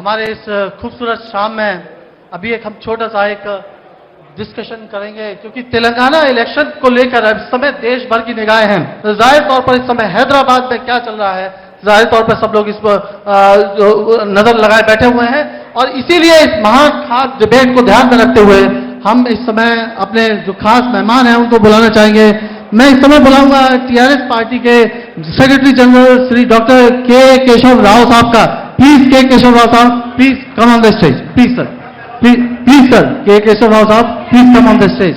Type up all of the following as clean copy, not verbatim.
हमारे इस खूबसूरत शाम में अभी हम छोटा सा एक डिस्कशन करेंगे, क्योंकि तेलंगाना इलेक्शन को लेकर इस समय देश भर की निगाहें हैं। जाहिर तौर पर इस समय हैदराबाद में क्या चल रहा है, जाहिर तौर पर सब लोग इस पर नजर लगाए बैठे हुए हैं, और इसीलिए इस महाखास डिबेट को ध्यान में रखते हुए हम इस समय अपने जो खास मेहमान हैं उनको बुलाना चाहेंगे। मैं इस समय बुलाऊंगा टीआरएस पार्टी के सेक्रेटरी जनरल श्री डॉक्टर के केशव राव साहब का। प्लीज के केशव राव साहब, please come on the stage. Please sir, please sir, के केशव राव साहब, please come on the stage.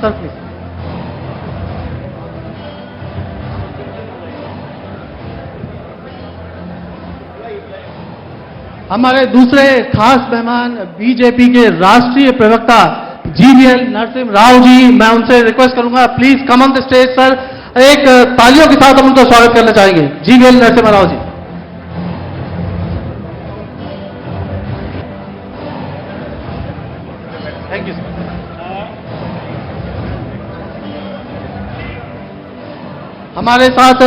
Sir please. हमारे दूसरे खास मेहमान बीजेपी के राष्ट्रीय प्रवक्ता जीवीएल नरसिम्हा राव जी, मैं उनसे रिक्वेस्ट करूंगा please come on the stage sir. एक तालियों के साथ हम उनका स्वागत करना चाहेंगे। GVL Narasimha Rao ji. Thank you sir. हमारे साथ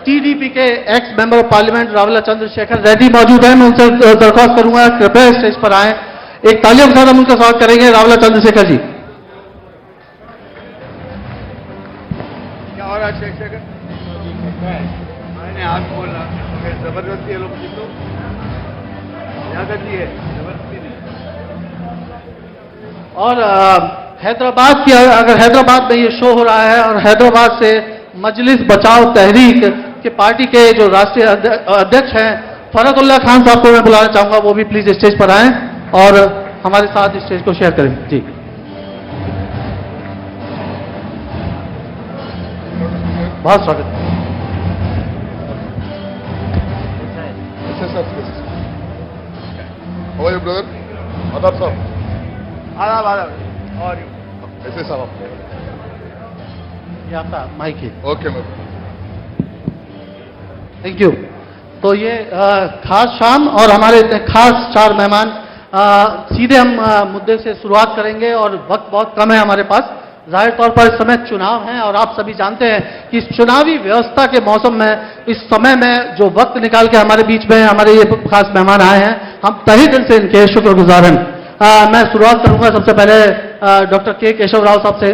टीडीपी के ex member of parliament Ravula Chandrasekhar Reddy मौजूद हैं। मैं उनसे दरख्वास्त करूंगा कृपया स्टेज पर आए। एक तालियों के साथ हम उनका स्वागत करेंगे। रावला चंद्रशेखर जी। क्या हो रहा शेखर? मैंने आज बोला जबरदस्ती है लोग की, तो क्या करती है जबरदस्ती नहीं। और हैदराबाद की, अगर हैदराबाद में ये शो हो रहा है और हैदराबाद से मजलिस बचाओ तहरीक के पार्टी के जो राष्ट्रीय अध्यक्ष हैं फरतुल्लाह खान साहब को मैं बुलाना चाहूंगा, वो भी प्लीज स्टेज पर आएं और हमारे साथ स्टेज को शेयर करें। जी बहुत स्वागत। ब्रदर आदाब साहब। आदाब आदाब। और ऐसे साहब ये आपका माइक है। Okay ma'am, thank you. तो ये खास शाम और हमारे इतने खास चार मेहमान, सीधे हम मुद्दे से शुरुआत करेंगे और वक्त बहुत कम है हमारे पास। जाहिर तौर पर इस समय चुनाव हैं और आप सभी जानते हैं कि इस चुनावी व्यवस्था के मौसम में, इस समय में जो वक्त निकाल के हमारे बीच में हमारे ये खास मेहमान आए हैं, हम तहे दिल से इनके शुक्रगुजार हैं। मैं शुरुआत करूंगा सबसे पहले डॉक्टर के केशव राव साहब से।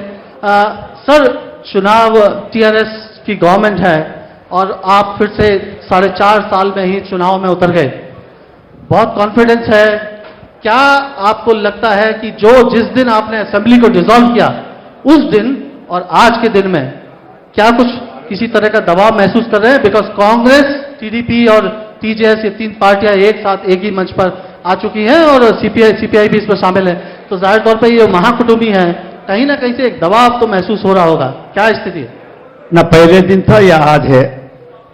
सर, चुनाव टीआरएस की गवर्नमेंट है और आप फिर से 4.5 साल में ही चुनाव में उतर गए, बहुत कॉन्फिडेंस है। क्या आपको लगता है कि जिस दिन आपने असेंबली को डिसॉल्व किया उस दिन और आज के दिन में क्या कुछ किसी तरह का दबाव महसूस कर रहे हैं? बिकॉज कांग्रेस, टीडीपी और टीजेएस, ये 3 पार्टियां एक साथ एक ही मंच पर आ चुकी हैं और सीपीआई भी इसमें शामिल है, तो जाहिर तौर पर ये महाकुटुंबी है, कहीं ना कहीं से एक दबाव तो महसूस हो रहा होगा। क्या स्थिति है? ना पहले दिन था या आज है,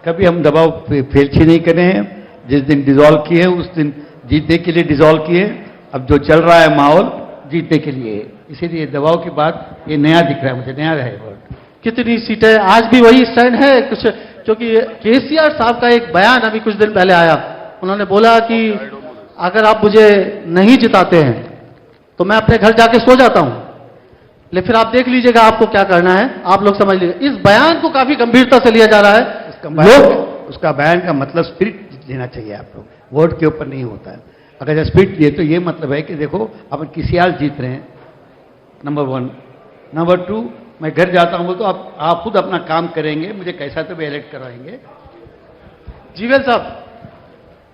कभी हम दबाव फेलछी नहीं करे हैं। जिस दिन डिसॉल्व किए उस दिन जीतने के लिए डिसॉल्व किए। अब जो चल रहा है माहौल जीतने के लिए, इसीलिए दबाव के बाद ये नया दिख रहा है, मुझे नया रहेगा। कितनी सीटें? आज भी वही स्टैंड है कुछ, क्योंकि केसीआर साहब का एक बयान अभी कुछ दिन पहले आया, उन्होंने बोला कि अगर आप मुझे नहीं जिताते हैं तो मैं अपने घर जाके सो जाता हूं, लेकिन फिर आप देख लीजिएगा आपको क्या करना है, आप लोग समझ लीजिए। इस बयान को काफी गंभीरता से लिया जा रहा है। उसका बयान का मतलब स्पिरिट लेना चाहिए आप लोग, वोट के ऊपर नहीं होता है। अगर स्पिरिट लिए तो ये मतलब है कि देखो अपन किसी हाल जीत रहे हैं, नंबर 1। नंबर 2, मैं घर जाता हूं तो आप खुद अपना काम करेंगे, मुझे कैसा तो भी इलेक्ट कराएंगे। जीवेल साहब,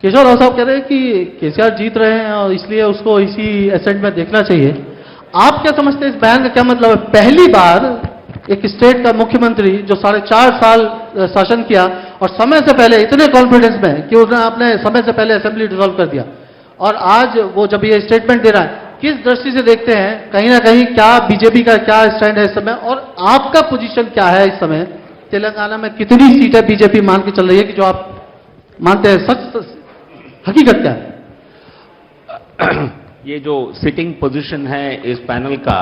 केशव राव साहब कह रहे हैं कि केसीआर जीत रहे हैं और इसलिए उसको इसी एसेंट में देखना चाहिए। आप क्या समझते हैं इस बयान का क्या मतलब है? पहली बार एक स्टेट का मुख्यमंत्री जो 4.5 साल शासन किया और समय से पहले इतने कॉन्फिडेंस में कि उसने अपने समय से पहले असेंबली डिसॉल्व कर दिया, और आज वो जब ये स्टेटमेंट दे रहा है, किस दृष्टि से देखते हैं? कहीं ना कहीं क्या बीजेपी का क्या स्टैंड है इस समय, और आपका पोजीशन क्या है इस समय? तेलंगाना में कितनी सीटें बीजेपी मान के चल रही है कि जो आप मानते हैं सच हकीकत क्या है? ये जो सिटिंग पोजीशन है इस पैनल का,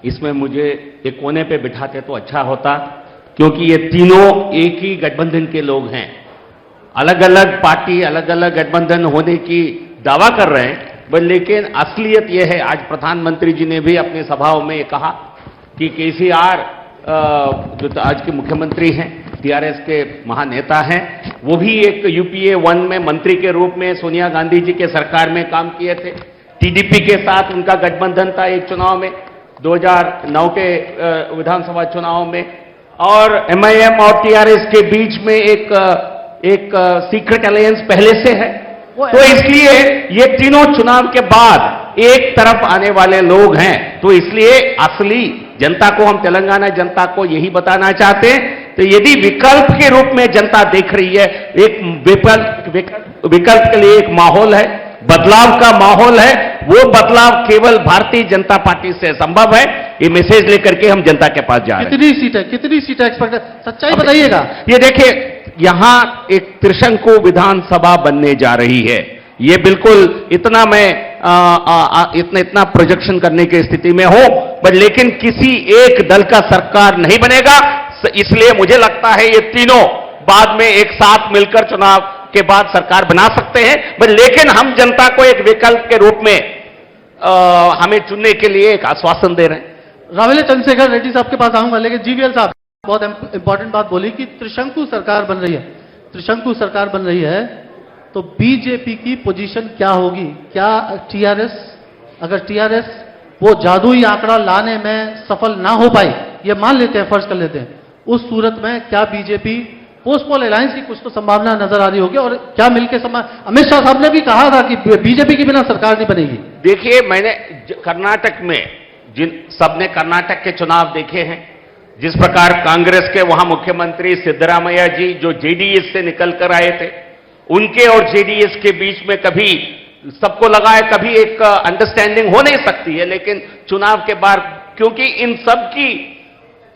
इसमें मुझे एक कोने पे बिठाते तो अच्छा होता, क्योंकि ये तीनों एक ही गठबंधन के लोग हैं। अलग अलग पार्टी, अलग अलग गठबंधन होने की दावा कर रहे हैं, लेकिन असलियत यह है, आज प्रधानमंत्री जी ने भी अपनी सभाओं में कहा कि केसीआर जो आज के मुख्यमंत्री हैं, टीआरएस के महानेता हैं, वो भी एक यूपीए 1 में मंत्री के रूप में सोनिया गांधी जी के सरकार में काम किए थे। टीडीपी के साथ उनका गठबंधन था एक चुनाव में, 2009 के विधानसभा चुनाव में, और एमआईएम और टीआरएस के बीच में एक सीक्रेट अलायंस पहले से है। तो इसलिए ये तीनों चुनाव के बाद एक तरफ आने वाले लोग हैं। तो इसलिए असली जनता को, हम तेलंगाना जनता को यही बताना चाहते हैं, तो यदि विकल्प के रूप में जनता देख रही है, एक विकल्प के लिए एक माहौल है, बदलाव का माहौल है, वो बदलाव केवल भारतीय जनता पार्टी से संभव है। ये मैसेज लेकर के हम जनता के पास जा रहे हैं। कितनी सीटें एक्सपेक्ट, सच्चाई बताइएगा। ये देखिए, यहां एक त्रिशंकु विधानसभा बनने जा रही है। ये बिल्कुल इतना मैं इतना प्रोजेक्शन करने की स्थिति में हो, पर लेकिन किसी एक दल का सरकार नहीं बनेगा। इसलिए मुझे लगता है ये तीनों बाद में एक साथ मिलकर चुनाव के बाद सरकार बना सकते हैं, पर लेकिन हम जनता को एक विकल्प के रूप में हमें चुनने के लिए एक आश्वासन दे रहे हैं। रावेले चंद्रशेखर रेड्डी साहब के पास आऊंगा, लेकिन जीवीएल साहब बहुत इंपॉर्टेंट बात बोली कि त्रिशंकु सरकार बन रही है। त्रिशंकु सरकार बन रही है तो बीजेपी की पोजीशन क्या होगी? क्या टीआरएस, अगर टीआरएस वो जादुई आंकड़ा लाने में सफल ना हो पाई, ये मान लेते हैं, फर्ज कर लेते हैं, उस सूरत में क्या बीजेपी पोस्ट पोल अलायंस की कुछ तो संभावना नजर आ रही होगी? और क्या मिलकर अमित शाह साहब ने भी कहा था कि बीजेपी के बिना सरकार नहीं बनेगी। देखिए, मैंने कर्नाटक में सबने कर्नाटक के चुनाव देखे हैं, जिस प्रकार कांग्रेस के वहां मुख्यमंत्री सिद्धरामैया जी जो जेडीएस से निकल कर आए थे, उनके और जेडीएस के बीच में कभी सबको लगा है कभी एक अंडरस्टैंडिंग हो नहीं सकती है, लेकिन चुनाव के बाद क्योंकि इन सब की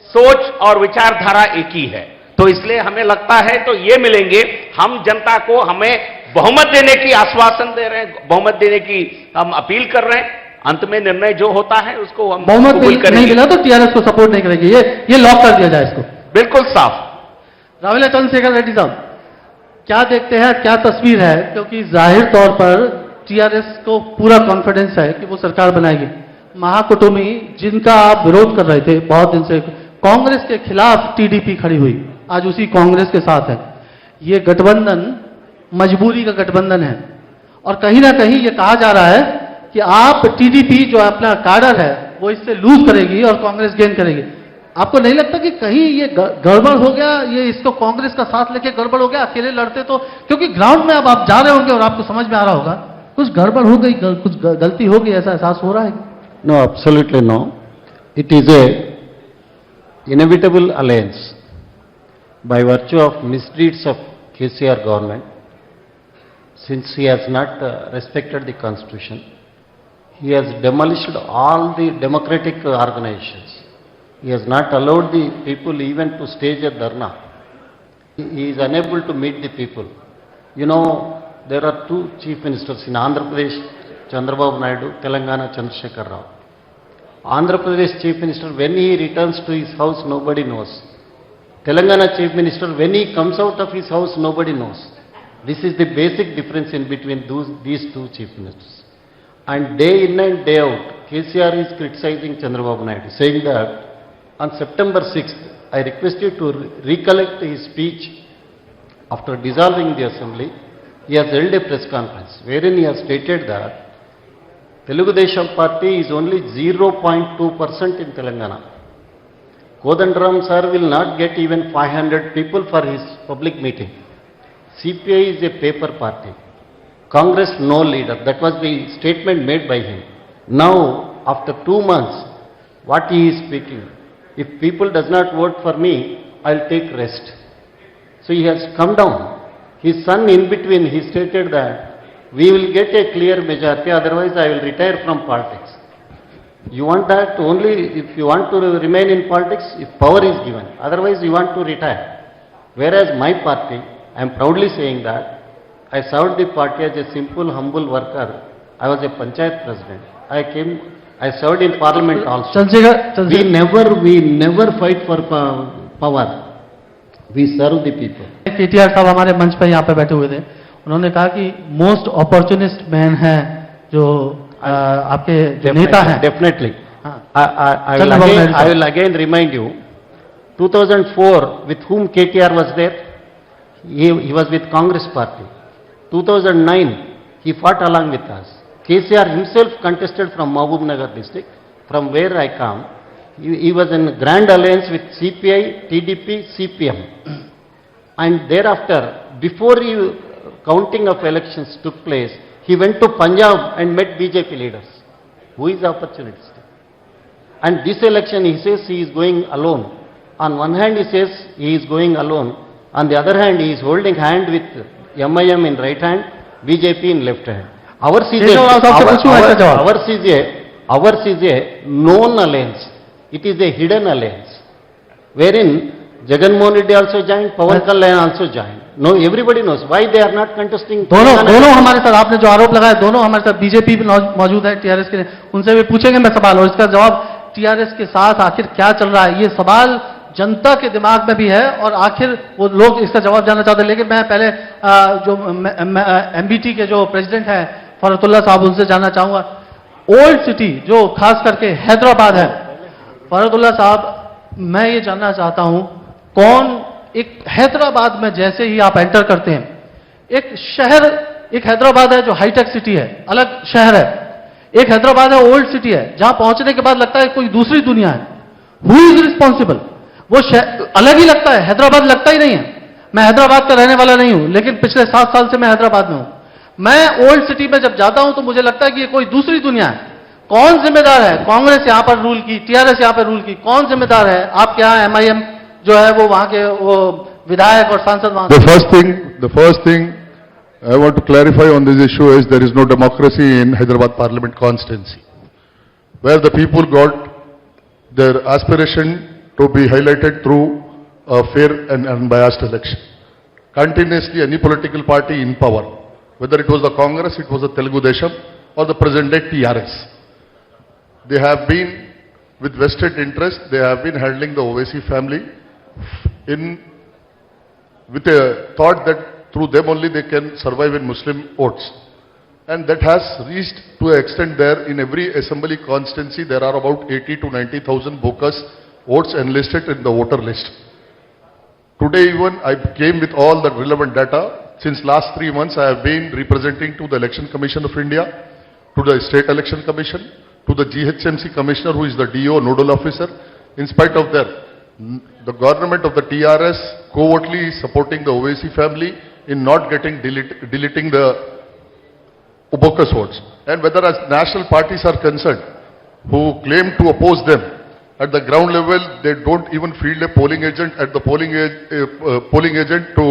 सोच और विचारधारा एक ही है, तो इसलिए हमें लगता है तो ये मिलेंगे। हम जनता को हमें बहुमत देने की आश्वासन दे रहे हैं, बहुमत देने की हम अपील कर रहे हैं। अंत में निर्णय जो होता है उसको हम बहुमत नहीं मिला तो टीआरएस को सपोर्ट नहीं करेगी, ये लॉक कर दिया जाए इसको, बिल्कुल साफ। रावेले चंद्रशेखर रेड्डी साहब क्या देखते हैं, क्या तस्वीर है? क्योंकि जाहिर तौर पर टीआरएस को पूरा कॉन्फिडेंस है कि वो सरकार बनाएगी। महाकुटुंबी जिनका आप विरोध कर रहे थे बहुत दिन से, कांग्रेस के खिलाफ टीडीपी खड़ी हुई, आज उसी कांग्रेस के साथ है। ये गठबंधन मजबूरी का गठबंधन है, और कहीं ना कहीं ये कहा जा रहा है कि आप टीडीपी जो अपना कार्डर है वो इससे लूज करेगी और कांग्रेस गेन करेगी। आपको नहीं लगता कि कहीं ये गड़बड़ हो गया, ये इसको कांग्रेस का साथ लेके गड़बड़ हो गया? अकेले लड़ते तो, क्योंकि ग्राउंड में अब आप जा रहे होंगे और आपको समझ में आ रहा होगा कुछ गड़बड़ हो गई, कुछ गलती हो गई, ऐसा एहसास हो रहा है? No, absolutely no. It is a inevitable alliance by virtue of misdeeds of KCR government, since he has not respected the constitution. He has demolished all the democratic organizations. He has not allowed the people even to stage a dharna. He is unable to meet the people. You know, there are two chief ministers in Andhra Pradesh, Chandrababu Naidu, Telangana, Chandrasekhar Rao. Andhra Pradesh chief minister, when he returns to his house, nobody knows. Telangana chief minister, when he comes out of his house, nobody knows. This is the basic difference in between these two chief ministers. And day in and day out, KCR is criticizing Chandrababu Naidu, saying that on September 6th, I request you to recollect his speech after dissolving the assembly. He has held a press conference wherein he has stated that Telugu Desam party is only 0.2% in Telangana. Kodandaram sir will not get even 500 people for his public meeting. CPI is a paper party. Congress no leader. That was the statement made by him. Now, after 2 months, what he is speaking, if people does not vote for me, I'll take rest. So he has come down. His son in between, he stated that we will get a clear majority, otherwise I will retire from politics. You want that only if you want to remain in politics, if power is given. Otherwise you want to retire. Whereas my party, I am proudly saying that I served the party as a simple, humble worker. I was a panchayat president. I served in parliament also. We never fight for power. We serve the people. KTR साहब हमारे मंच पर यहाँ पे बैठे हुए थे, उन्होंने कहा कि मोस्ट अपॉर्चुनिस्ट मैन है जो आपके जो नेता हैं। Definitely. हाँ I will Chandrababu again, Naidu, I sir. will again remind you, 2004, with whom KKR was there? He was with Congress party. 2009, he fought along with us. KCR himself contested from Mahbubnagar district, from where I come. He was in grand alliance with CPI, TDP, CPM. And thereafter, before counting of elections took place, he went to Punjab and met BJP leaders. Who is opportunist? And this election, he says he is going alone. On one hand, he says he is going alone. On the other hand, he is holding hand with MIM in right hand, BJP in left hand. Ours is Keshav Rao साहब से पूछूं ऐसा जवाब? ours is a known alliance. It is a hidden alliance, wherein Jagan Mohan Reddy also joined, Pawan Kalyan also joined. No, everybody knows why they are not contesting. दोनों हमारे साथ, आपने जो आरोप लगाया, दोनों हमारे साथ बीजेपी भी मौजूद है, टीआरएस के, उनसे भी पूछेंगे मैं सवाल, और इसका जवाब टीआरएस के साथ आखिर क्या चल रहा है, ये सवाल जनता के दिमाग में भी है और आखिर वो लोग इसका जवाब जानना चाहते हैं। लेकिन मैं पहले जो एमबीटी के जो प्रेसिडेंट हैं फरहतुल्लाह साहब, उनसे जानना चाहूंगा, ओल्ड सिटी जो खास करके हैदराबाद है, फरहतुल्लाह साहब, मैं ये जानना चाहता हूं, कौन एक हैदराबाद में जैसे ही आप एंटर करते हैं, एक शहर, एक हैदराबाद है जो हाईटेक सिटी है, अलग शहर है, एक हैदराबाद है ओल्ड सिटी है, जहां पहुंचने के बाद लगता है कोई दूसरी दुनिया है। Who is responsible? वो अलग ही लगता है, हैदराबाद लगता ही नहीं है। मैं हैदराबाद का रहने वाला नहीं हूं, लेकिन पिछले 7 साल से मैं हैदराबाद में हूं। मैं ओल्ड सिटी में जब जाता हूं तो मुझे लगता है कि ये कोई दूसरी दुनिया है। कौन जिम्मेदार है? कांग्रेस यहां पर रूल की, टीआरएस यहां पर रूल की, कौन जिम्मेदार है? आपके यहां एमआईएम जो है वो वहां के वो विधायक और सांसद वहां The first thing I want to clarify on this issue is there is no democracy in Hyderabad Parliament constituency, where the people got their aspiration to be highlighted through a fair and unbiased election. Continuously, any political party in power, whether it was the Congress, it was the Telugu Desam, or the present-day TRS, they have been, with vested interest, they have been handling the Owaisi family with a thought that through them only they can survive in Muslim votes. And that has reached to an extent there in every assembly constituency there are about 80 to 90,000 bogus votes enlisted in the voter list. Today even I came with all the relevant data. Since last 3 months I have been representing to the Election Commission of India, to the State Election Commission, to the GHMC Commissioner who is the DO nodal officer. In spite of that, the government of the TRS covertly is supporting the Owaisi family in not getting deleting the bogus votes. And whether as national parties are concerned, who claim to oppose them, at the ground level, they don't even field a polling agent at the polling agent to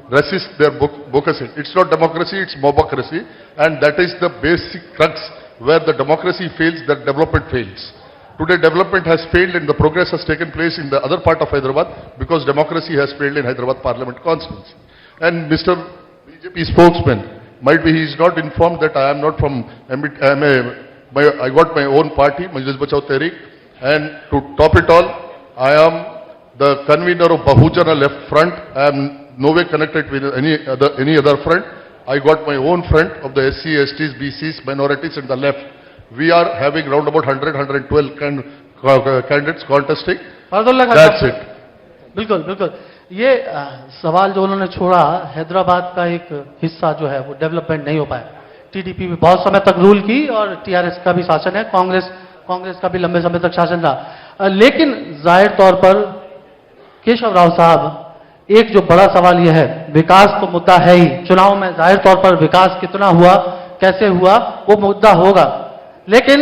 resist their bookkeeping. It's not democracy, it's mobocracy, and that is the basic crux where the democracy fails, that development fails. Today development has failed and the progress has taken place in the other part of Hyderabad because democracy has failed in Hyderabad Parliament constituency. And Mr. BJP spokesman, might be he is not informed that I am not from, I got my own party, Majlis Bachao Tehreek, and to top it all, I am the convener of Bahujana Left Front. I am no way connected with any other front. I got my own front of the SC, STs, BCs, minorities and the left. We are having around about 112 candidates contesting. That's it. बिल्कुल बिल्कुल। ये सवाल जो उन्होंने छोड़ा, हैदराबाद का एक हिस्सा जो है वो डेवलपमेंट नहीं हो पाया। टीडीपी भी बहुत समय तक रूल की और टीआरएस का भी शासन है, कांग्रेस का भी लंबे समय तक शासन रहा। लेकिन जाहिर तौर पर केशव राव साहब, एक जो बड़ा सवाल यह है, विकास तो मुद्दा है ही, चुनाव में जाहिर तौर पर विकास कितना हुआ, कैसे हुआ, वो मुद्दा होगा। लेकिन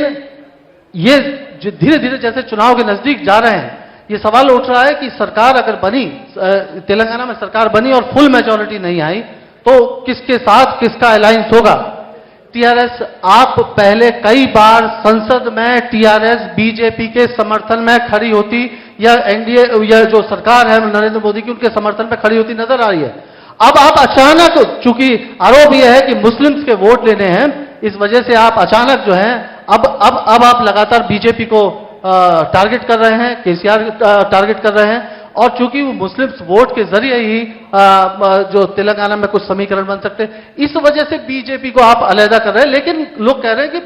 ये धीरे धीरे जैसे चुनाव के नजदीक जा रहे हैं, ये सवाल उठ रहा है कि सरकार अगर बनी, तेलंगाना में सरकार बनी और फुल मेजॉरिटी नहीं आई, तो किसके साथ किसका अलायंस होगा? टीआरएस, आप पहले कई बार संसद में टीआरएस बीजेपी के समर्थन में खड़ी होती या एनडीए या जो सरकार है नरेंद्र मोदी की, उनके समर्थन में खड़ी होती नजर आ रही है। अब आप अचानक, चूंकि आरोप यह है कि मुस्लिम्स के वोट लेने हैं, इस वजह से आप अचानक जो है अब आप लगातार बीजेपी को टारगेट कर रहे हैं, केसीआर टारगेट कर रहे हैं, और चूंकि वो मुस्लिम्स वोट के जरिए ही जो तेलंगाना में कुछ समीकरण बन सकते हैं, इस वजह से बीजेपी को आप अलहदा कर रहे हैं। लेकिन लोग कह रहे हैं कि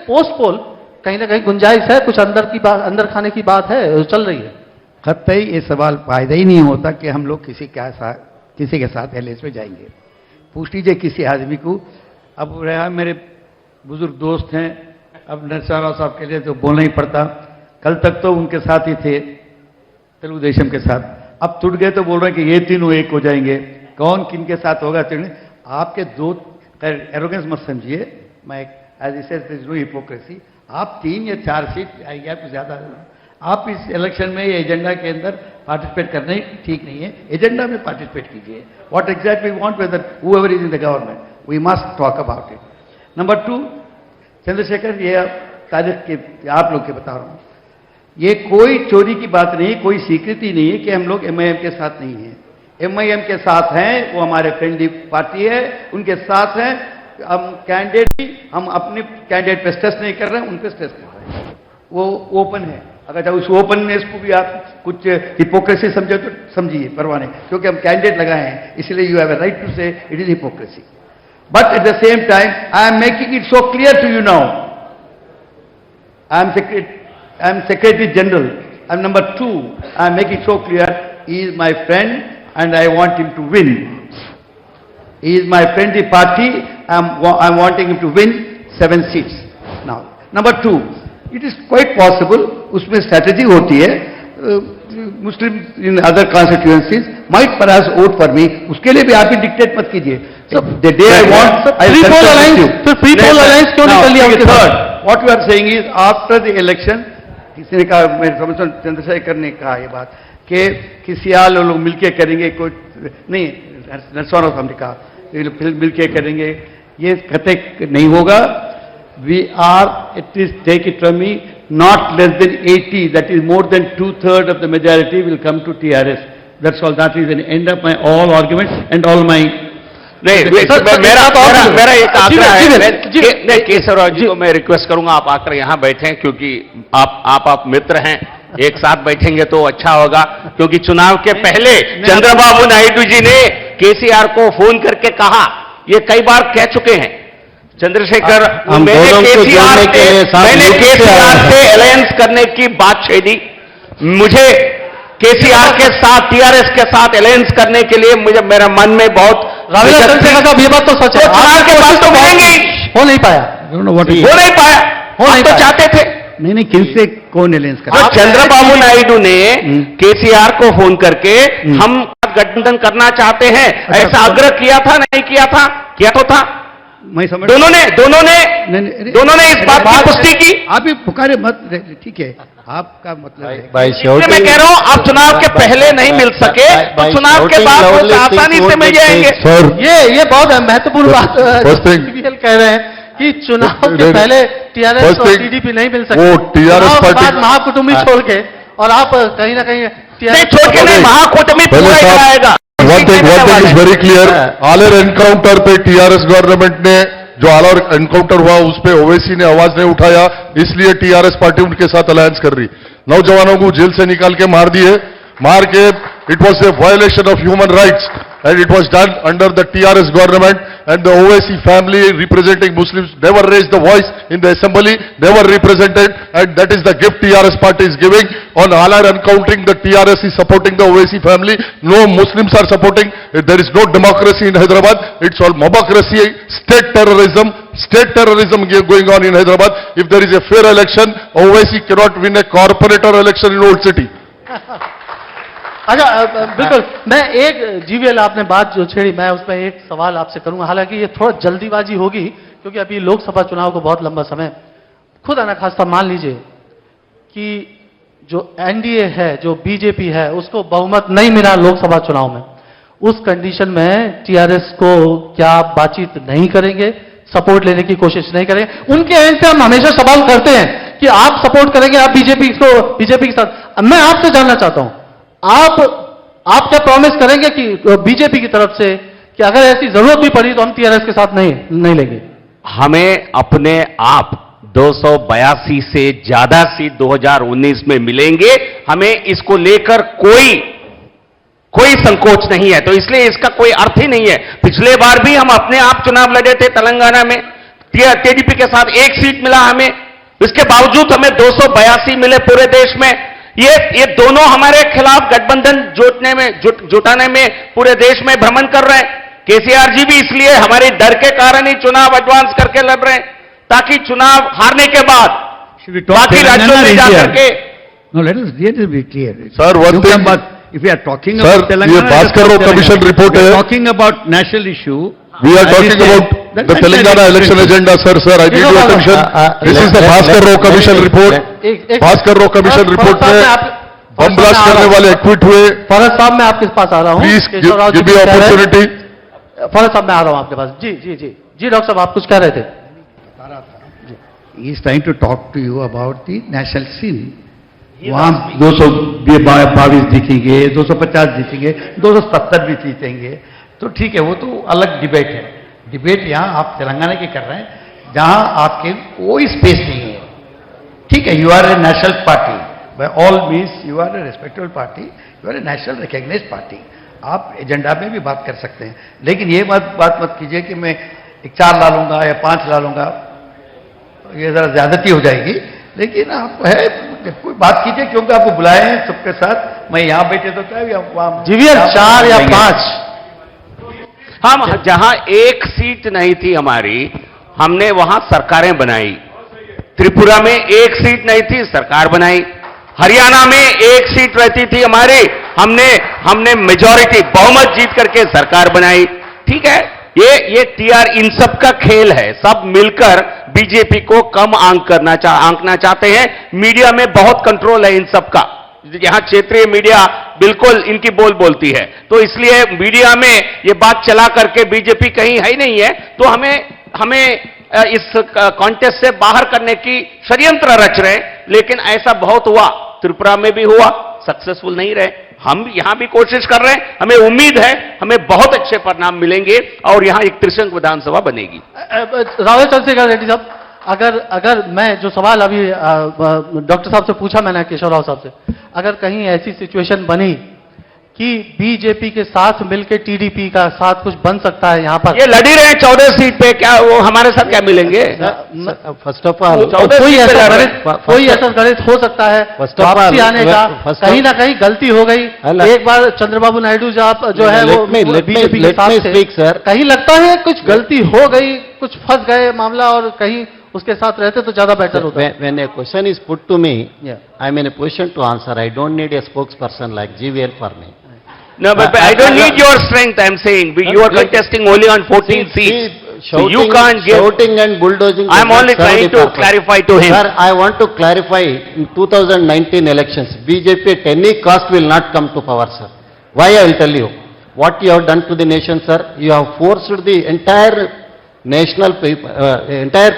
कहीं ना कहीं गुंजाइश है, कुछ अंदर की बात, अंदर खाने की बात है, चल रही है। कतई ये सवाल पैदा ही नहीं होता कि हम लोग किसी के साथ एलएस में जाएंगे। पूछ लीजिए किसी आदमी को। अब रहा मेरे बुजुर्ग दोस्त हैं, अब नरसिम्हा साहब के लिए तो बोलना ही पड़ता। कल तक तो उनके साथ ही थे, तेलुगु देशम के साथ, अब टूट गए तो बोल रहे हैं कि ये तीनों एक हो जाएंगे। कौन किन के साथ होगा तीनों? आपके दो, एरोगेंस मत समझिए, मैं as I said no hypocrisy, आप 3 या 4 सीट आएंगे, आपको ज्यादा। आप इस इलेक्शन में एजेंडा के अंदर पार्टिसिपेट करना ही ठीक नहीं है। एजेंडा में पार्टिसिपेट कीजिए। What exactly we want, whether whoever is in the government, we must talk about it. Number 2, Chandrashekar, ये तारीख के आप लोग के बता रहा हूं, ये कोई चोरी की बात नहीं, कोई स्वीकृति नहीं है कि हम लोग एमआईएम के साथ नहीं हैं। एमआईएम के साथ हैं, वो हमारे फ्रेंडली पार्टी है, उनके साथ हैं। हम कैंडिडेट भी, हम अपने कैंडिडेट पे स्ट्रेस नहीं कर रहे हैं, उन पे स्ट्रेस कर रहे हैं। वो ओपन है। अगर उस ओपननेस को भी आप कुछ हिपोक्रेसी समझे तो समझिए, परवाह नहीं, क्योंकि हम कैंडिडेट लगाए हैं, इसलिए you have a right to say it is hypocrisy. But at the same time I am making it so clear to you now, I am Secretary General. And number 2, I am making so clear, he is my friend and I want him to win. He is my friendly party. I am wanting him to win 7 seats. Now, number 2, it is quite possible, उसमें strategy होती है, Muslims in other constituencies might perhaps vote for me. उसके लिए भी आप ही dictate मत कीजिए. So the day I want, I will free poll alliance, तो free poll alliance क्यों नहीं कर लिया उसके साथ? What you are saying is after the election, किसी ने कहा, मैं समझता हूं चंद्रशेखर ने कहा ये बात कि किसी आल लोग मिलके करेंगे, कोई नहीं, नरसिम्हा साहब ने कहा मिलके करेंगे, ये कतई नहीं होगा। We are, it is take it from me, not less than 80, that is more than 2/3 of the majority will come to TRS. That's all, that is an end of my all arguments and all my. नहीं, मेरा एक आग्रह है, केशवराव जी को मैं request करूंगा, आप आकर यहां बैठें, क्योंकि आप मित्र हैं, एक साथ बैठेंगे तो अच्छा होगा। क्योंकि चुनाव के पहले चंद्रबाबू नायडू जी ने केसीआर को फोन करके कहा, ये कई बार कह चुके हैं, चंद्रशेखर, मैंने केसीआर से अलायंस करने की बात छेड़ी, मुझे केसीआर के साथ, टीआरएस के साथ अलायंस करने के लिए मुझे, मेरा मन में बहुत चंद्रशेखर साहब, ये बात तो सच है, चुनाव के बाद तो मिलेंगे ही, हो नहीं पाया, हो नहीं तो चाहते थे। नहीं, किनसे कौन अलायंस कर? तो चंद्रबाबू नायडू ने केसीआर को फोन करके हम गठबंधन करना चाहते हैं, ऐसा आग्रह किया था, नहीं किया था? किया तो था। मैं समझ, दोनों ने इस बात की पुष्टि की। आप भी पुकारे मत, ठीक है, आपका मतलब है। इसलिए मैं कह रहा हूं, आप चुनाव के पहले नहीं मिल सके तो चुनाव के बाद बहुत आसानी से मिल जाएंगे। ये बहुत महत्वपूर्ण बात कह रहे हैं कि चुनाव के पहले टीआरएस और टीडीपी नहीं मिल सकते, वो टीआरएस पार्टी महाकुटुंबी छोड़ के, और आप कहीं ना कहीं छोड़ के नहीं, महाकुटुंबी पूरा आएगा। One thing is very clear, Aler encounter पे टीआरएस गवर्नमेंट ने, जो आलर एनकाउंटर हुआ उस पे ओवैसी ने आवाज नहीं उठाया, इसलिए टीआरएस पार्टी उनके साथ अलायंस कर रही। नौजवानों को जेल से निकाल के मार दिए, मार के, it was a violation of human rights and it was done under the TRS government, and the OIC family representing Muslims never raised the voice in the assembly, never represented, and that is the gift TRS party is giving. On Alar encountering, the TRS is supporting the OIC family, no Muslims are supporting. There is no democracy in Hyderabad, it's all mobocracy, state terrorism going on in Hyderabad. If there is a fair election, OIC cannot win a corporator election in Old City. अच्छा, बिल्कुल, मैं एक GVL आपने बात जो छेड़ी, मैं उसमें एक सवाल आपसे करूंगा, हालांकि ये थोड़ा जल्दीबाजी होगी क्योंकि अभी लोकसभा चुनाव को बहुत लंबा समय, खुद आना खासा मान लीजिए कि जो एनडीए है, जो बीजेपी है, उसको बहुमत नहीं मिला लोकसभा चुनाव में, उस कंडीशन में टीआरएस को क्या बातचीत नहीं करेंगे, सपोर्ट लेने की कोशिश नहीं करेंगे? उनके एंड से हम हमेशा सवाल करते हैं कि आप सपोर्ट करेंगे, आप बीजेपी के साथ। मैं आपसे जानना चाहता हूं, आप क्या प्रॉमिस करेंगे कि बीजेपी की तरफ से कि अगर ऐसी जरूरत भी पड़ी तो हम टीआरएस के साथ नहीं लेंगे? हमें अपने आप 282 से ज्यादा सीट 2019 में मिलेंगे, हमें इसको लेकर कोई संकोच नहीं है, तो इसलिए इसका कोई अर्थ ही नहीं है। पिछले बार भी हम अपने आप चुनाव लड़े थे तेलंगाना में, टीडीपी के साथ 1 सीट मिला हमें, इसके बावजूद हमें 282 मिले पूरे देश में। ये दोनों हमारे खिलाफ गठबंधन जुटाने में पूरे देश में भ्रमण कर रहे हैं। केसीआर जी भी इसलिए हमारे डर के कारण ही चुनाव एडवांस करके लड़ रहे हैं, ताकि चुनाव हारने के बाद बाकी राज्यों में जाकर के। No, let us be clear. Sir, one thing- If we are talking Sir, about Telangana, ये Bhaskar Rao commission report we है। are talking about national issue. We are talking about the Telangana election agenda, sir. I need your attention. This is the Bhaskar Rao Commission report. Bhaskar Rao Commission report में bomb blast करने वाले equity हुए। फरज साहब मैं आपके पास आ रहा हूँ। Please Keshav Rao ji give me कुछ कह रहे हैं। opportunity. फरज साहब मैं आ रहा हूँ आपके पास। जी जी जी जी डॉक्टर साहब आप कुछ कह रहे थे। He is trying to talk to you about the national scene. वहाँ 222 जीतेंगे, 250 जीतेंगे, 270 भी जीतेंगे, तो ठीक है, वो तो अलग डिबेट है। डिबेट यहाँ आप तेलंगाना की कर रहे हैं, जहाँ आपके कोई स्पेस नहीं है। ठीक है, you are a national party, by all means you are a respectable party, you are a national recognised party. आप एजेंडा में भी बात कर सकते हैं, लेकिन ये बात मत कीजिए कि मैं 4 ला लूंगा या 5 ला लूंगा, ये जरा ज्यादती हो जाएगी। लेकिन आप है कोई बात कीजिए, क्योंकि आपको बुलाए हैं सबके साथ। मैं यहाँ बैठे तो क्या वहां जीवीएल 4 या 5 हम जहां एक सीट नहीं थी हमारी, हमने वहां सरकारें बनाई। त्रिपुरा में एक सीट नहीं थी, सरकार बनाई। हरियाणा में एक सीट रहती थी हमारी, हमने मेजॉरिटी बहुमत जीत करके सरकार बनाई। ठीक है, ये टीआर इन सब का खेल है। सब मिलकर बीजेपी को कम आंकना चाहते हैं। मीडिया में बहुत कंट्रोल है इन सब का। यहां क्षेत्रीय मीडिया बिल्कुल इनकी बोलती है, तो इसलिए मीडिया में ये बात चला करके बीजेपी कहीं है ही नहीं है, तो हमें इस कॉन्टेस्ट से बाहर करने की षड्यंत्र रच रहे। लेकिन ऐसा बहुत हुआ, त्रिपुरा में भी हुआ, सक्सेसफुल नहीं रहे। हम यहां भी कोशिश कर रहे हैं, हमें उम्मीद है हमें बहुत अच्छे परिणाम मिलेंगे और यहां एक त्रिशंक विधानसभा बनेगी। राव चंद्रशेखर रेड्डी साहब, अगर मैं जो सवाल अभी डॉक्टर साहब से पूछा मैंने, केशव राव साहब से, अगर कहीं ऐसी सिचुएशन बनी कि बीजेपी के साथ मिलकर टीडीपी का साथ कुछ बन सकता है यहाँ पर, ये लड़ी रहे हैं 14 सीट पे, क्या वो हमारे साथ क्या मिलेंगे? फर्स्ट ऑफ ऑल, कोई ऐसा गणित हो सकता है वापसी आने का, कहीं ना कहीं गलती हो गई। एक बार चंद्रबाबू नायडू जो है वो बीजेपी के साथ थे, कहीं लगता है कुछ गलती हो गई, कुछ फंस गए मामला, और कहीं उसके साथ रहते तो ज्यादा बेटर होता। When a question is put to me, I'm in a position to answer. I don't need a spokesperson like GVL for me. No, but I don't need your strength, I'm saying. You are contesting only on 14 seats. So you can't give... Shouting and bulldozing... I'm only trying to clarify to him. Sir, I want to clarify, in 2019 elections, BJP at any cost will not come to power, sir. Why I will tell you. What you have done to the nation, sir, you have forced the entire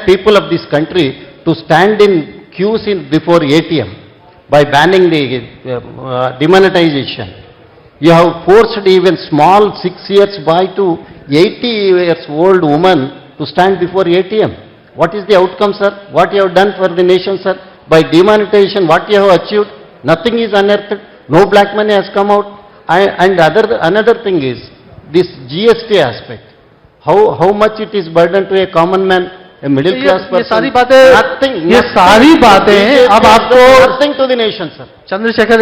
people of this country to stand in queues before ATM by banning the demonetization. You have forced even small 6 years boy to 80 years old woman to stand before ATM. What is the outcome, sir? What you have done for the nation, sir? By demonetization, what you have achieved? Nothing is unearthed. No black money has come out. And another thing is this GST aspect. How much it is burden to a common man, a middle class person? ये सारी बातें, ये सारी बातें अब आपको nothing to the nation, sir. Chandrashekhar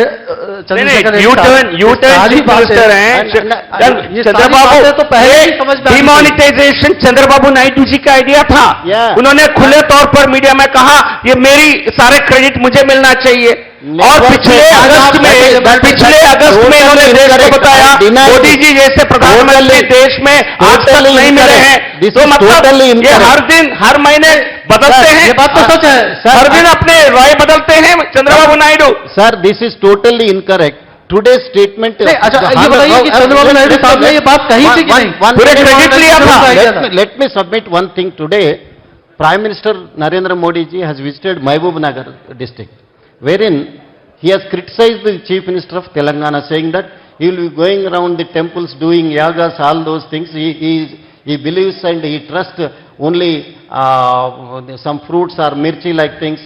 U turn minister हैं चंद्रबाबू, तो पहले ही समझ में डिमोनिटाइजेशन चंद्रबाबू नायडू जी का आइडिया था। उन्होंने खुले तौर पर मीडिया में कहा ये मेरी सारे क्रेडिट मुझे मिलना चाहिए, और पिछले अगस्त में उन्होंने देश को बताया मोदी जी जैसे प्रधानमंत्री देश में आज तक नहीं मिले हैं। तो मतलब ये हर दिन हर महीने बदलते हैं। ये बात तो सच है, हर दिन अपने राय बदलते हैं Chandrababu Naidu. Sir, this is totally incorrect. Today statement, अच्छा ये बताइए कि चंद्रबाबू नायडू साहब ने ये बात कही थी कि नहीं? पूरे क्रेडिट लिया था। Let me submit one thing. Today prime minister Narendra Modi ji has visited Mahbubnagar district, wherein he has criticized the Chief Minister of Telangana, saying that he will be going around the temples doing yagas, all those things. He believes and he trusts only some fruits or mirchi like things.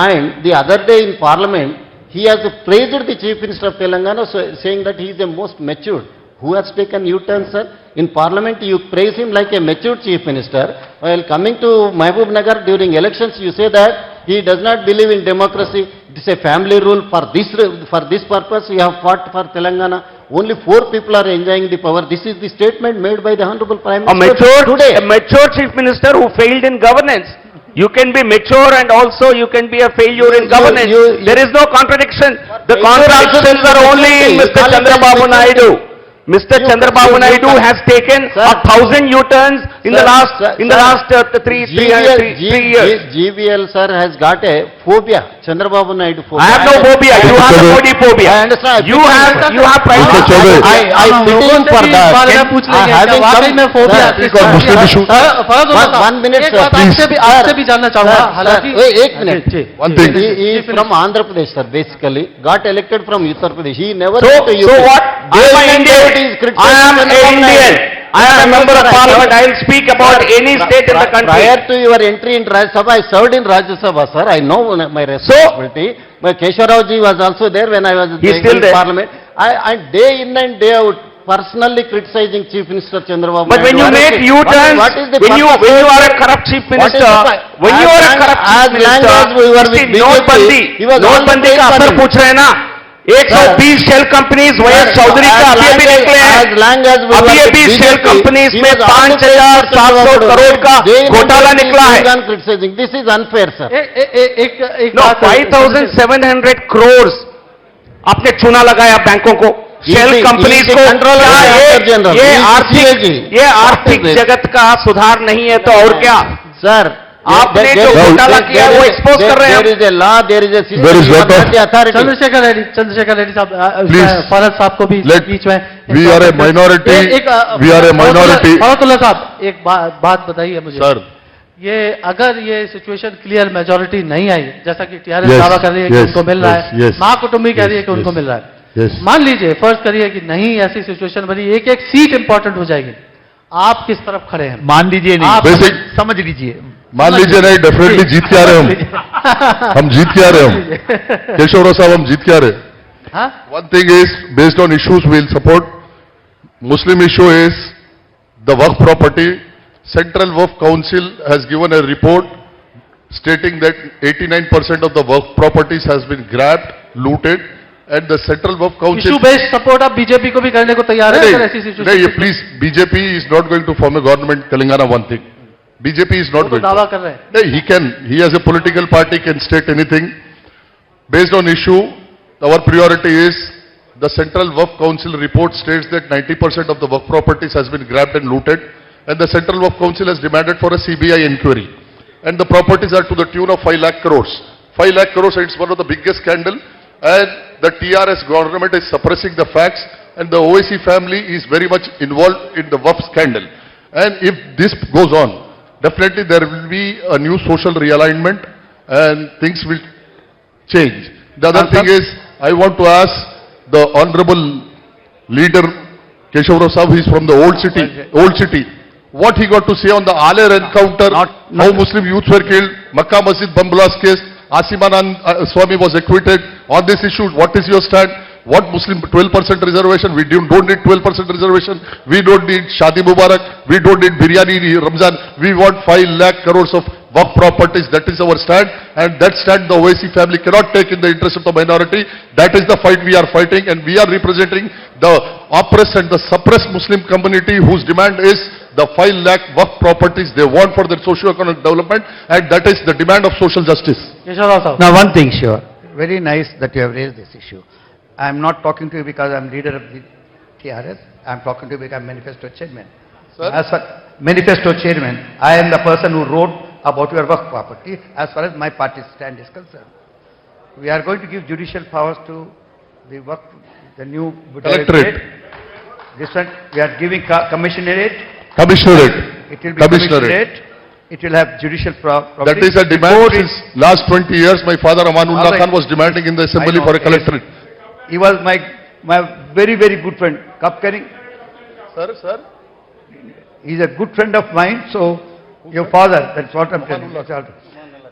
And the other day in Parliament, he has praised the Chief Minister of Telangana, saying that he is the most matured. Who has taken U-turn, sir? In Parliament, you praise him like a matured Chief Minister. While coming to Mahbub Nagar during elections, you say that He does not believe in democracy. It is a family rule. For this purpose, we have fought for Telangana. Only 4 people are enjoying the power. This is the statement made by the Honorable Prime Minister today. A mature chief minister who failed in governance. You can be mature and also you can be a failure in governance. There is no contradiction. The contradictions are only in Mr. Chandrababu Naidu. Mr. Chandrababu Naidu has taken 1,000 U-turns in the last 3 years. GVL sir has got a phobia, Chandrababu Naidu phobia. I have no phobia. You have the Modi phobia. I understand. You have private. Mr. Chaudhary. I pity him for that. बारे में पूछ लेंगे I having क्या वाकई some- में phobia Sir, एक और मुस्लिम issue. One minute, एक sir, बात आपसे भी जानना चाहूंगा हालांकि एक minute. One thing. He is from Andhra Pradesh, sir, basically. Got elected from Uttar Pradesh. He never So went to UP. what? I am an Indian. I am an Indian. I am a member of parliament. I will speak about any state in the country. Prior to your entry in Rajya Sabha, I served in Rajya Sabha, sir. I know my responsibility. But Keshav ji was also there when I was He's still in there. parliament. I day in and day out personally criticizing Chief Minister Chandrababu But when you Naidu. make U-turns, What is the when you purpose? are a corrupt chief What is minister, the- when you are a corrupt as chief long minister, as we were with see, BJP, नोटबंदी he was नोटबंदी always का असर running. पूछ रहे हैं ना 120 shell companies वैस चौधरी का अभी निकले हैं अभी शेल कंपनीज में 5,700 करोड़ का घोटाला निकला है This is unfair, sir. एक नो बात 5,700 करोड़ आपने चूना लगाया बैंकों को shell He is companies the को controller क्या of the Director General. ये He is आर्थिक CAG. ये आर्थिक जगत का सुधार नहीं है तो और क्या Sir, आपने जो घोटाला किया है वो expose कर रहे हैं There is a law, there is a system. There is you lot are of- not the authority. Chandrashekhar Reddy साहब Please. फरहद साहब को भी Let- बीच में we are a minority. We are a minority. Farhatullah साहब एक बात बताइए मुझे Sir. ये अगर ये सिचुएशन क्लियर मेजोरिटी नहीं आई जैसा कि टीआरएस Yes, दावा कर रही है कि yes, उनको मिल रहा yes, है yes. महाकुटुंबी कह रही है कि Yes, उनको yes. मिल रहा है Yes. मान लीजिए फर्ज करिए कि नहीं ऐसी सिचुएशन बनी एक एक सीट इंपॉर्टेंट हो जाएगी आप किस तरफ खड़े हैं मान लीजिए नहीं, आप- Basic- समझ लीजिए। मान लीजिए नहीं, डेफिनेटली जीत के आ रहे हम जीत के आ रहे हम केशव राव साहब हम जीत के आ रहे हाँ One thing is, based on issues we'll support. Muslim issue is the Waqf property. Central Waqf Council has given a report stating that 89% of the Waqf properties has been grabbed, looted, and the Central Waqf issue Council... based support आप BJP को भी करने को तैयार है अगर ऐसी नहीं, situation please, BJP is not going to form a government Telangana, one thing. BJP is not तो going दावा to. कर रहे हैं No, he as a political party can state anything. Based on issue, our priority is the Central Waqf Council report states that 90% of the Waqf properties has been grabbed and looted, and the Central Waqf Council has demanded for a CBI inquiry. And the properties are to the tune of 5 lakh crores. 5 lakh crores, it's one of the biggest scandal, and the TRS government is suppressing the facts, and the OIC family is very much involved in the Waqf scandal. And if this goes on, definitely there will be a new social realignment and things will change. The other thing is, I want to ask the honorable leader, Keshav Rao Sahab, he is from the old city. What he got to say on the Aler encounter, how Muslim youths were killed, Makkah Masjid bomb blast case, Asimanand Swami was acquitted. On this issue, what is your stand? What Muslim 12% reservation? We don't need 12% reservation. We don't need Shadi Mubarak. We don't need Biryani Ramzan. We want 5 lakh crores of Waqf properties. That is our stand. And that stand the OIC family cannot take in the interest of the minority. That is the fight we are fighting. And we are representing the oppressed and the suppressed Muslim community whose demand is the 5 lakh Waqf properties they want for their socio-economic development. And that is the demand of social justice. Keshav Rao साहब Now, one thing sure, very nice that you have raised this issue. I am not talking to you because I am leader of the TRS. I am talking to you because I am manifesto chairman. Sir? As far manifesto chairman, I am the person who wrote about your work property as far as my party's stand is concerned. We are going to give judicial powers to the work, the new Electorate. This one, we are giving commissionerate. Commissionerate. It will be Commissionerate. commissionerate. It will have judicial property. That is a demand since last 20 years. My father Amanullah Alright. Khan was demanding in the assembly I know, for a yes. collectorate. He was my very, very good friend. Kap Kering. Sir. He is a good friend of mine, so your father, that's what I'm telling you.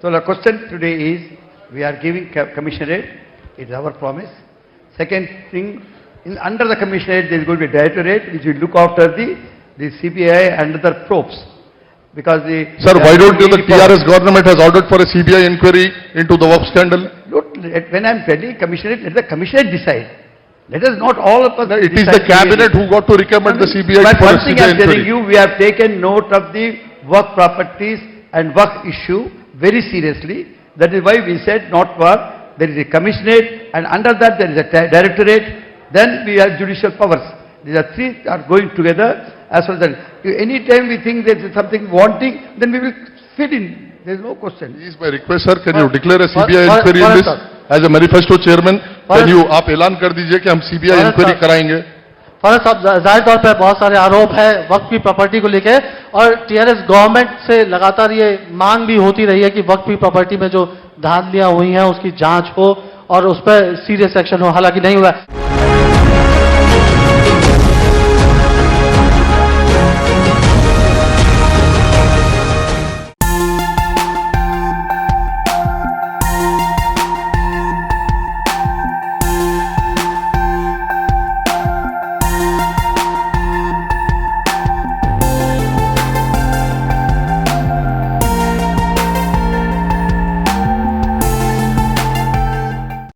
So the question today is, we are giving commissionerate, it is our promise. Second thing, under the commissionerate there is going to be a directorate which will look after the CBI and other probes. because the... Sir, why don't you, the TRS government has ordered for a CBI inquiry into the Waqf scandal? Look, when I'm telling commissioner, let the commissioner decide. Let us not all of us... No, it is decide the cabinet really. who got to recommend the CBI But for a one thing CBI I'm telling inquiry. you, we have taken note of the work properties and work issue very seriously. That is why we said not work, there is a commissionerate, and under that there is a directorate, then we have judicial powers. These are three are going together. As well as any time we think there is something wanting, then we will fit in. There is no question. Please, my request, sir, can you declare a CBI for- inquiry in for- this? As a manifesto chairman, For- can you, आप ऐलान कर दीजिए कि हम CBI for- inquiry for- कराएंगे? First साहब, जाहिर तौर पर बहुत सारे आरोप है वक्फ की प्रॉपर्टी को लेकर, और टीआरएस गवर्नमेंट से लगातार ये मांग भी होती रही है कि वक्फ की प्रॉपर्टी में जो धांधलियां हुई हैं उसकी जांच हो और उस पर सीरियस एक्शन हो, हालांकि नहीं हुआ है।